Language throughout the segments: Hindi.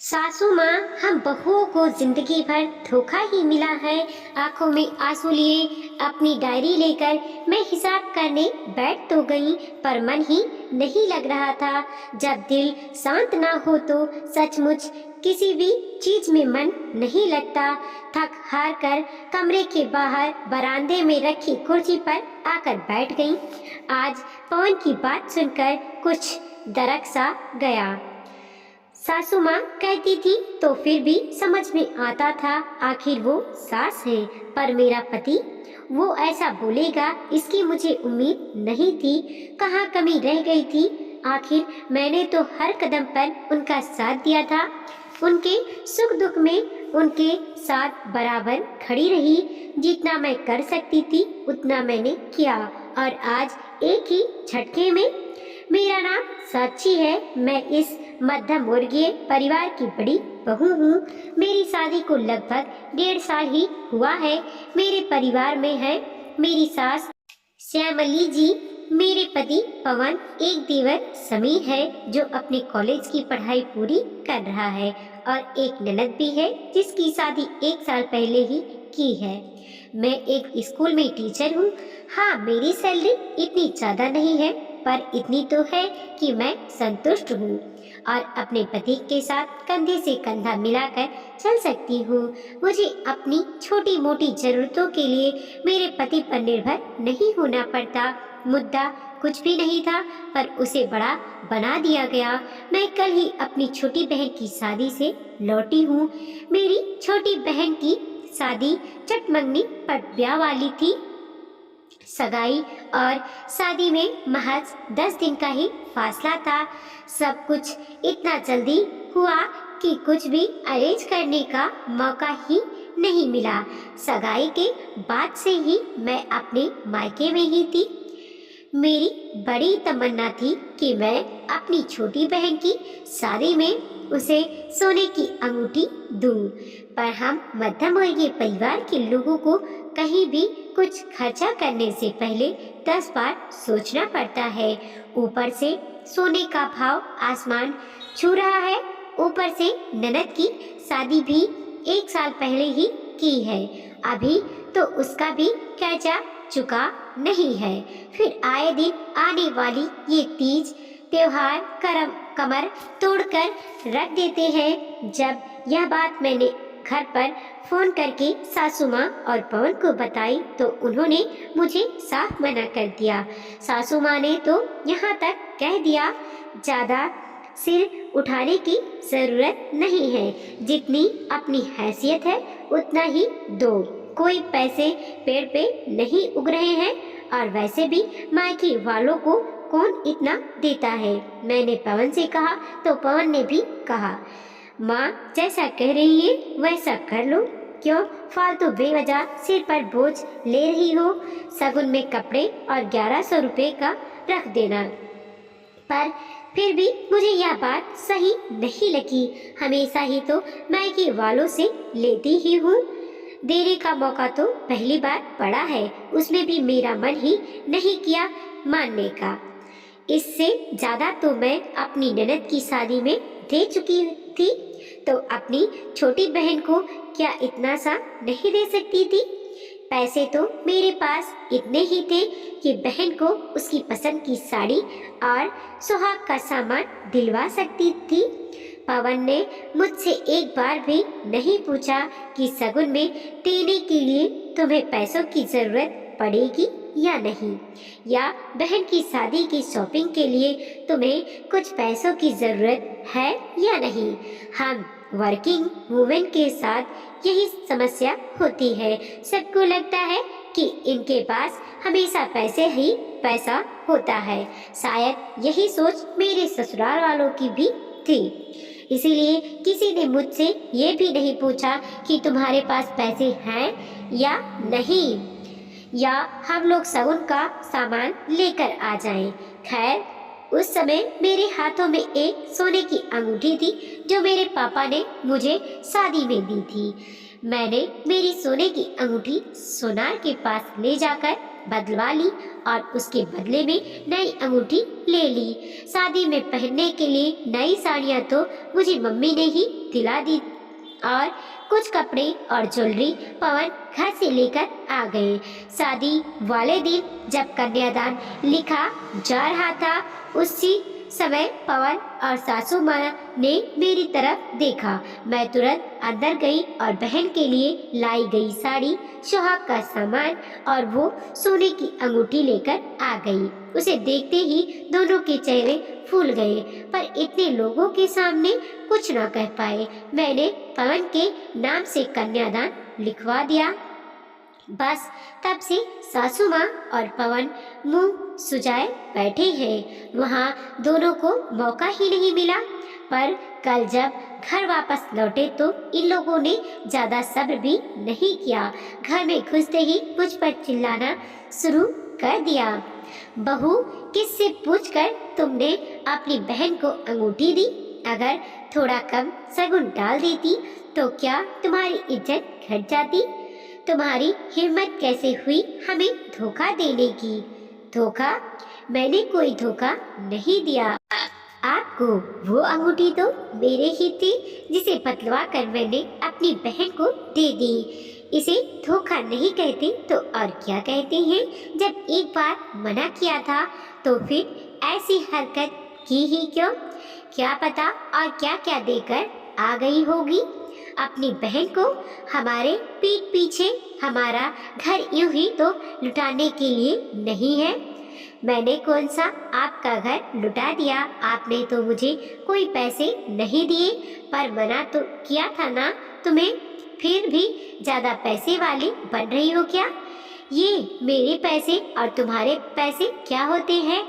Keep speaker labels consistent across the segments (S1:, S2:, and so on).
S1: सासू माँ, हम बहुओं को जिंदगी भर धोखा ही मिला है। आंखों में आंसू लिए अपनी डायरी लेकर मैं हिसाब करने बैठ तो गई, पर मन ही नहीं लग रहा था। जब दिल शांत ना हो तो सचमुच किसी भी चीज में मन नहीं लगता। थक हार कर कमरे के बाहर बरामदे में रखी कुर्सी पर आकर बैठ गई। आज पवन की बात सुनकर कुछ दरक सा गया। सासू माँ कहती थी तो फिर भी समझ में आता था, आखिर वो सास है। पर मेरा पति, वो ऐसा बोलेगा इसकी मुझे उम्मीद नहीं थी। कहाँ कमी रह गई थी? आखिर मैंने तो हर कदम पर उनका साथ दिया था। उनके सुख दुख में उनके साथ बराबर खड़ी रही। जितना मैं कर सकती थी उतना मैंने किया, और आज एक ही झटके में। मेरा नाम साक्षी है। मैं इस मध्यम वर्गीय परिवार की बड़ी बहू हूँ। मेरी शादी को लगभग 1.5 साल ही हुआ है। मेरे परिवार में है मेरी सास श्यामली जी, मेरे पति पवन, एक देवर समीर है जो अपने कॉलेज की पढ़ाई पूरी कर रहा है, और एक ननद भी है जिसकी शादी 1 साल पहले ही की है। मैं एक स्कूल में टीचर हूँ। हाँ, मेरी सैलरी इतनी ज़्यादा नहीं है, पर इतनी तो है कि मैं संतुष्ट हूँ और अपने पति के साथ कंधे से कंधा मिलाकर चल सकती हूँ। मुझे अपनी छोटी मोटी जरूरतों के लिए मेरे पति पर निर्भर नहीं होना पड़ता। मुद्दा कुछ भी नहीं था, पर उसे बड़ा बना दिया गया। मैं कल ही अपनी छोटी बहन की शादी से लौटी हूँ। मेरी छोटी बहन की शादी चटमंगनी पर ब्याह वाली थी। सगाई और शादी में महज 10 दिन का ही फासला था। सब कुछ इतना जल्दी हुआ कि कुछ भी अरेंज करने का मौका ही नहीं मिला। सगाई के बाद से ही मैं अपने मायके में ही थी। मेरी बड़ी तमन्ना थी कि मैं अपनी छोटी बहन की शादी में उसे सोने की अंगूठी दूं, पर हम मध्यम वर्गीय परिवार के लोगों को कहीं भी कुछ खर्चा करने से पहले 10 बार सोचना पड़ता है। ऊपर से सोने का भाव आसमान छू रहा है, ऊपर से ननद की शादी भी 1 साल पहले ही की है। अभी तो उसका भी कर्जा चुका नहीं है। फिर आए दिन आने वाली ये तीज त्योहार कमर तोड़कर रख देते हैं। जब यह बात मैंने घर पर फोन करके सासू माँ और पवन को बताई तो उन्होंने मुझे साफ मना कर दिया। सासू माँ ने तो यहाँ तक कह दिया, ज्यादा सिर उठाने की जरूरत नहीं है, जितनी अपनी हैसियत है उतना ही दो। कोई पैसे पेड़ पे नहीं उग रहे हैं, और वैसे भी मायके वालों को कौन इतना देता है। मैंने पवन से कहा तो पवन ने भी कहा, माँ जैसा कह रही है वैसा कर लो, क्यों फालतू बेवजह सिर पर बोझ ले रही हो। सगुन में कपड़े और 1100 रुपए का रख देना। पर फिर भी मुझे यह बात सही नहीं लगी। हमेशा ही तो मायके वालों से लेती ही हूँ। देने का मौका तो पहली बार पड़ा है, उसमें भी मेरा मन ही नहीं किया मानने का। इससे ज्यादा तो मैं अपनी ननद की शादी में दे चुकी थी, तो अपनी छोटी बहन को क्या इतना सा नहीं दे सकती थी? पैसे तो मेरे पास इतने ही थे कि बहन को उसकी पसंद की साड़ी और सुहाग का सामान दिलवा सकती थी। पवन ने मुझसे एक बार भी नहीं पूछा कि सगुन में देने के लिए तुम्हें पैसों की जरूरत पड़ेगी या नहीं, या बहन की शादी की शॉपिंग के लिए तुम्हें कुछ पैसों की जरूरत है या नहीं। हम वर्किंग वुमेन के साथ यही समस्या होती है। सबको लगता है कि इनके पास हमेशा पैसे ही पैसा होता है। शायद यही सोच मेरे ससुराल वालों की भी थी। इसीलिए किसी ने मुझसे ये भी नहीं पूछा कि तुम्हारे पास पैसे हैं या नहीं, या हम लोग सगुन का सामान लेकर आ जाएं। खैर, उस समय मेरे हाथों में एक सोने की अंगूठी थी जो मेरे पापा ने मुझे शादी में दी थी। मैंने मेरी सोने की अंगूठी सोनार के पास ले जाकर बदलवा ली और उसके बदले में नई अंगूठी ले ली। शादी में पहनने के लिए नई साड़ियाँ तो मुझे मम्मी ने ही दिला दी और कुछ कपड़े और ज्वेलरी पवन घर से लेकर आ गए। शादी वाले दिन जब कन्यादान लिखा जा रहा था, उसी समय पवन और सासू माँ ने मेरी तरफ देखा। मैं तुरंत अंदर गई और बहन के लिए लाई गई साड़ी, सुहाग का सामान और वो सोने की अंगूठी लेकर आ गई। उसे देखते ही दोनों के चेहरे फूल गए, पर इतने लोगों के सामने कुछ न कह पाए। मैंने पवन के नाम से कन्यादान लिखवा दिया। बस तब से सासू माँ और पवन मुंह सुजाए बैठे हैं। वहाँ दोनों को मौका ही नहीं मिला। पर कल जब घर वापस लौटे तो इन लोगों ने ज्यादा सब्र भी नहीं किया। घर में घुसते ही मुझ पर चिल्लाना शुरू कर दिया। बहू, किससे पूछकर तुमने अपनी बहन को अंगूठी दी? अगर थोड़ा कम शगुन डाल देती तो क्या तुम्हारी इज्जत घट जाती? तुम्हारी हिम्मत कैसे हुई हमें धोखा देने की? धोखा? मैंने कोई धोखा नहीं दिया। आपको वो अंगूठी तो मेरे ही थी, जिसे बदलवा कर मैंने अपनी बहन को दे दी। इसे धोखा नहीं कहते तो और क्या कहते हैं? जब एक बार मना किया था तो फिर ऐसी हरकत की ही क्यों? क्या पता और क्या क्या देकर आ गई होगी अपनी बहन को। हमारे पीठ पीछे हमारा घर यूं ही तो लुटाने के लिए नहीं है। मैंने कौन सा आपका घर लुटा दिया? आपने तो मुझे कोई पैसे नहीं दिए, पर मना तो किया था ना तुम्हें। फिर भी ज्यादा पैसे वाली बन रही हो क्या? ये मेरे पैसे और तुम्हारे पैसे क्या होते हैं?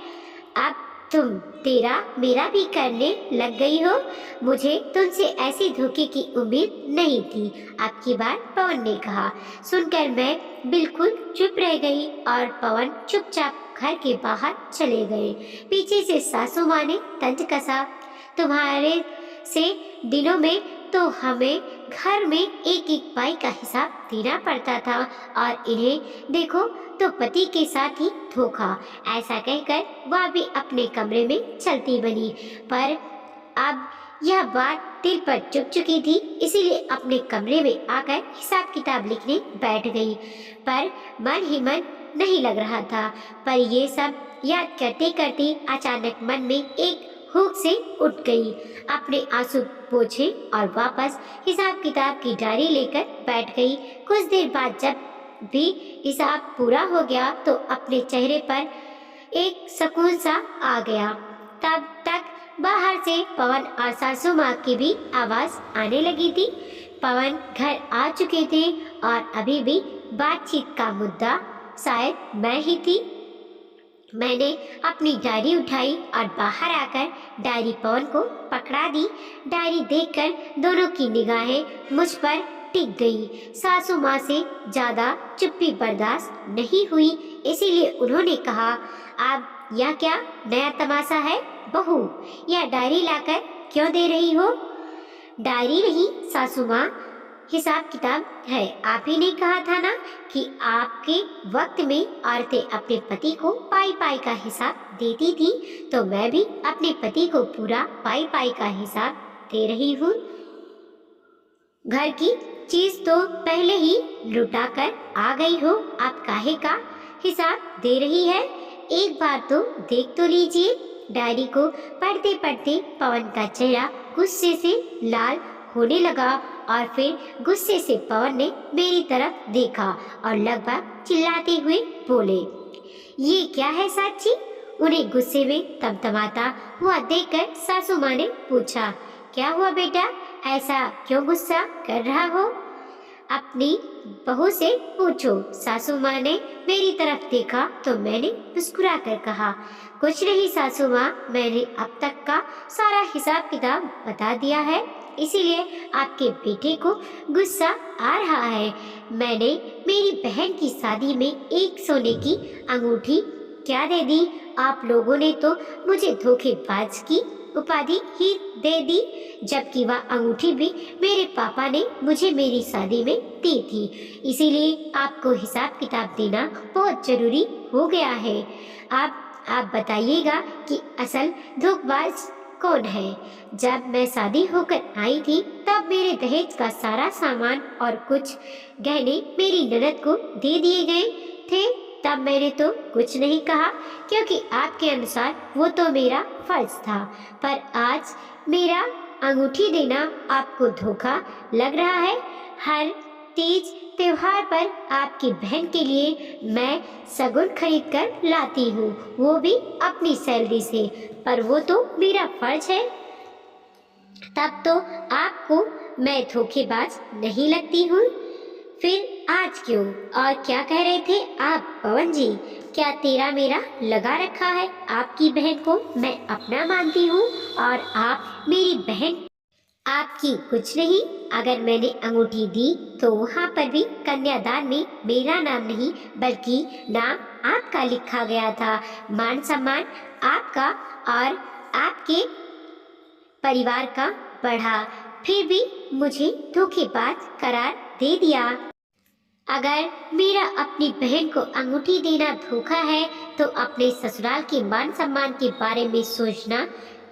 S1: अब तुम तेरा मेरा भी करने लग गई हो। मुझे तुमसे ऐसी धोखे की उम्मीद नहीं थी। आपकी बात पवन ने कहा। सुनकर मैं बिल्कुल चुप रह गई और पवन चुपचाप घर के बाहर चले गए। पीछे से सासू माँ ने तंज कसा। तुम्हारे से दिनों में तो हमें घर में एक एक पाई का हिसाब देना पड़ता था और इन्हें देखो तो पति के साथ ही धोखा। ऐसा कहकर वह भी अपने कमरे में चलती बनी। पर अब यह बात दिल पर चुभ चुकी थी, इसीलिए अपने कमरे में आकर हिसाब किताब लिखने बैठ गई। पर मन ही मन नहीं लग रहा था। पर ये सब याद करते करते अचानक मन में एक हुक से उठ गई। अपने आंसू पोंछे और वापस हिसाब किताब की डायरी लेकर बैठ गई। कुछ देर बाद जब भी हिसाब पूरा हो गया तो अपने चेहरे पर एक सुकून सा आ गया। तब तक बाहर से पवन और सासू माँ की भी आवाज आने लगी थी। पवन घर आ चुके थे और अभी भी बातचीत का मुद्दा शायद मैं ही थी। मैंने अपनी डायरी उठाई और बाहर आकर डायरी पवन को पकड़ा दी। डायरी देखकर दोनों की निगाहें मुझ पर टिक गई। सासू माँ से ज्यादा चुप्पी बर्दाश्त नहीं हुई, इसीलिए उन्होंने कहा, अब यह क्या नया तमाशा है? बहू, यह डायरी लाकर क्यों दे रही हो? डायरी नहीं सासू माँ, हिसाब किताब है। आप ही ने कहा था ना कि आपके वक्त में औरतें अपने पति को पाई पाई का हिसाब देती थी, तो मैं भी अपने पति को पूरा पाई पाई का हिसाब दे रही हूँ। घर की चीज तो पहले ही लुटा कर आ गई हो, आप काहे का हिसाब दे रही है? एक बार तो देख तो लीजिए। डायरी को पढ़ते पढ़ते पवन का चेहरा गुस्से से लाल होने लगा और फिर गुस्से से पवन ने मेरी तरफ देखा और लगभग चिल्लाते हुए बोले, ये क्या है साची? उन्हें गुस्से में तमतमाता हुआ देखकर सासू माँ ने पूछा, क्या हुआ बेटा, ऐसा क्यों गुस्सा कर रहा हो? अपनी बहू से पूछो। सासू माँ ने मेरी तरफ देखा तो मैंने मुस्कुरा कर कहा, कुछ नहीं सासू माँ, मैंने अब तक का सारा हिसाब किताब बता दिया है, इसीलिए आपके बेटे को गुस्सा आ रहा है। मैंने मेरी बहन की शादी में एक सोने की अंगूठी क्या दे दी? आप लोगों ने तो मुझे धोखेबाज की उपाधि ही दे दी, जबकि वह अंगूठी भी मेरे पापा ने मुझे मेरी शादी में दी थी। इसीलिए आपको हिसाब किताब देना बहुत जरूरी हो गया है। आप बताइएगा कि असल धोखेबाज कौन है? जब मैं शादी होकर आई थी तब मेरे दहेज का सारा सामान और कुछ गहने मेरी ननद को दे दिए गए थे। तब मैंने तो कुछ नहीं कहा, क्योंकि आपके अनुसार वो तो मेरा फर्ज था। पर आज मेरा अंगूठी देना आपको धोखा लग रहा है। हर तीज त्योहार पर आपकी बहन के लिए मैं शगुन खरीद कर लाती हूँ, वो भी अपनी सैलरी से। पर वो तो मेरा फर्ज है। तब तो आपको मैं धोखेबाज नहीं लगती हूँ। फिर आज क्यों? और क्या कह रहे थे आप पवन जी? क्या तेरा मेरा लगा रखा है? आपकी बहन को मैं अपना मानती हूँ और आप मेरी बहन आपकी कुछ नहीं। अगर मैंने अंगूठी दी तो वहाँ पर भी कन्यादान में मेरा नाम नहीं बल्कि नाम आपका लिखा गया था। मान सम्मान आपका और आपके परिवार का बढ़ा, फिर भी मुझे धोखेबाज करार दे दिया। अगर मेरा अपनी बहन को अंगूठी देना धोखा है तो अपने ससुराल के मान सम्मान के बारे में सोचना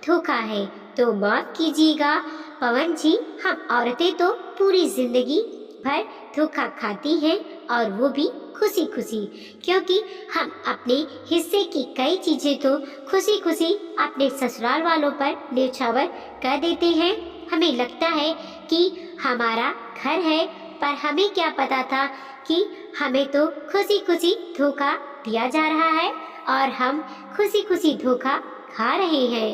S1: धोखा है। तो माफ कीजिएगा पवन जी, हम औरतें तो पूरी जिंदगी भर धोखा खाती हैं और वो भी खुशी खुशी, क्योंकि हम अपने हिस्से की कई चीजें तो खुशी खुशी अपने ससुराल वालों पर न्यौछावर कर देते हैं। हमें लगता है कि हमारा घर है, पर हमें क्या पता था कि हमें तो खुशी खुशी धोखा दिया जा रहा है और हम खुशी खुशी धोखा खा रहे हैं।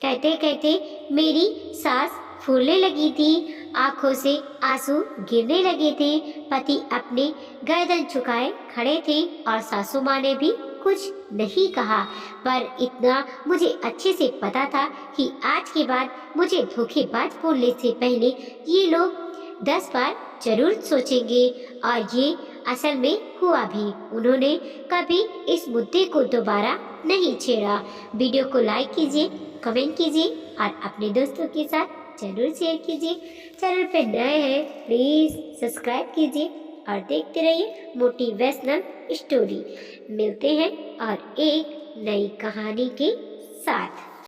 S1: कहते कहते मेरी सांस फूलने लगी थी, आंखों से आंसू गिरने लगे थे। पति अपने गर्दन झुकाए खड़े थे और सासू माँ ने भी कुछ नहीं कहा। पर इतना मुझे अच्छे से पता था कि आज के बाद मुझे धोखेबाज बोलने से पहले ये लोग 10 बार जरूर सोचेंगे। और ये असल में हुआ भी। उन्होंने कभी इस मुद्दे को दोबारा नहीं छेड़ा। वीडियो को लाइक कीजिए, कमेंट कीजिए और अपने दोस्तों के साथ जरूर शेयर कीजिए। चैनल पे नए हैं प्लीज़ सब्सक्राइब कीजिए और देखते रहिए मोटिवेशनल स्टोरी। मिलते हैं और एक नई कहानी के साथ।